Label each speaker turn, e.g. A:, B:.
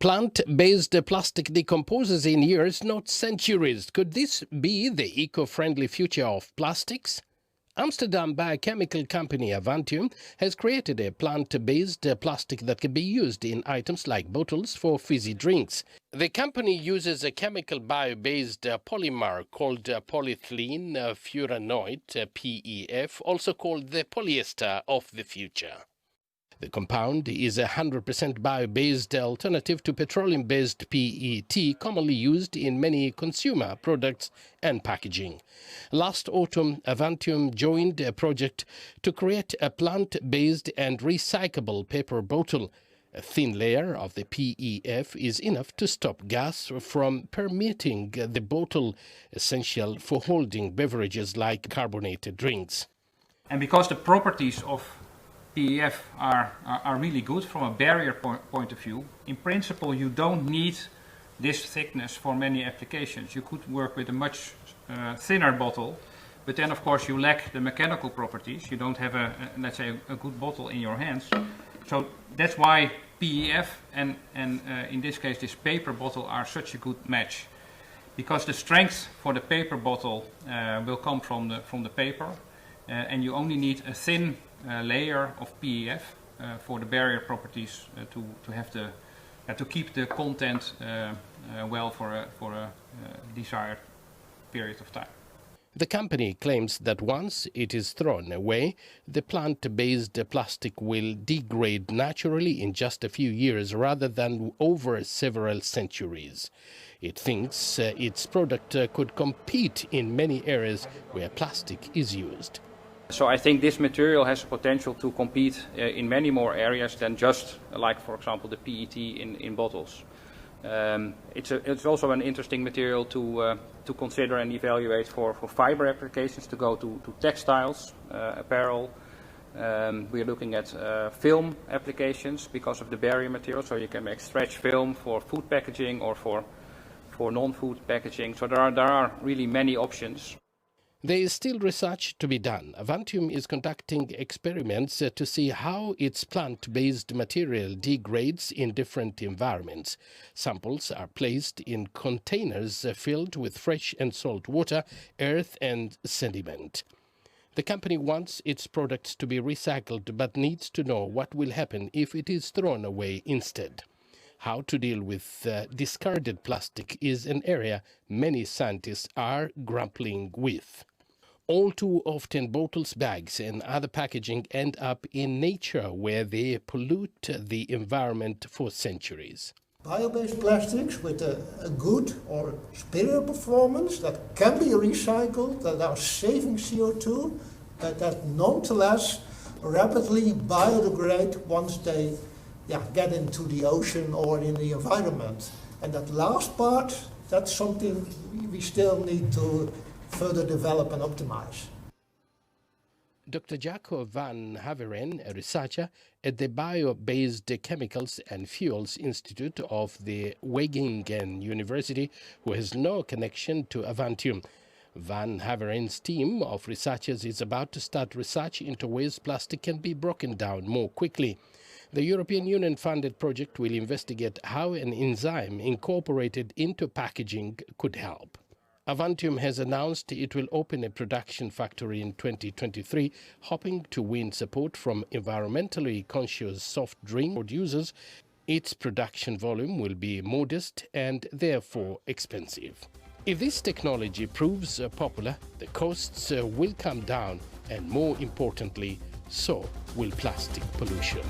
A: Plant-based plastic decomposes in years, not centuries. Could this be the eco-friendly future of plastics? Amsterdam biochemical company Avantium has created a plant-based plastic that can be used in items like bottles for fizzy drinks. The company uses a chemical bio-based polymer called polyethylene furanoid, PEF, also called the polyester of the future. The compound is a 100% bio-based alternative to petroleum-based PET, commonly used in many consumer products and packaging. Last autumn, Avantium joined a project to create a plant-based and recyclable paper bottle. A thin layer of the PEF is enough to stop gas from permeating the bottle, essential for holding beverages like carbonated drinks.
B: And because the properties of PEF are really good from a barrier point of view, in principle you don't need this thickness for many applications. You could work with a much thinner bottle, but then of course you lack the mechanical properties. You don't have let's say a good bottle in your hands. So that's why PEF and in this case this paper bottle are such a good match, because the strength for the paper bottle will come from the paper, and you only need a thin layer of PEF for the barrier properties to keep the content well for a desired period of time.
A: The company claims that once it is thrown away, the plant-based plastic will degrade naturally in just a few years rather than over several centuries. It thinks its product could compete in many areas where plastic is used.
B: So I think this material has potential to compete in many more areas than just like, for example, the PET in bottles. It's also an interesting material to consider and evaluate for fiber applications, to go to textiles, apparel. We're looking at film applications because of the barrier material, so you can make stretch film for food packaging or for non-food packaging. So there are really many options.
A: There is still research to be done. Avantium is conducting experiments to see how its plant-based material degrades in different environments. Samples are placed in containers filled with fresh and salt water, earth and sediment. The company wants its products to be recycled but needs to know what will happen if it is thrown away instead. How to deal with discarded plastic is an area many scientists are grappling with. All too often, bottles, bags and other packaging end up in nature where they pollute the environment for centuries.
C: Bio-based plastics with a good or superior performance that can be recycled, that are saving CO2, that nonetheless rapidly biodegrade once they get into the ocean or in the environment. And that last part, that's something we still need to further develop and optimize.
A: Dr. Jaco van Haveren, a researcher at the Bio-Based Chemicals and Fuels Institute of the Wageningen University, who has no connection to Avantium. Van Haveren's team of researchers is about to start research into ways plastic can be broken down more quickly. The European Union-funded project will investigate how an enzyme incorporated into packaging could help. Avantium has announced it will open a production factory in 2023, hoping to win support from environmentally conscious soft drink producers. Its production volume will be modest and therefore expensive. If this technology proves popular, the costs will come down and, more importantly, so will plastic pollution.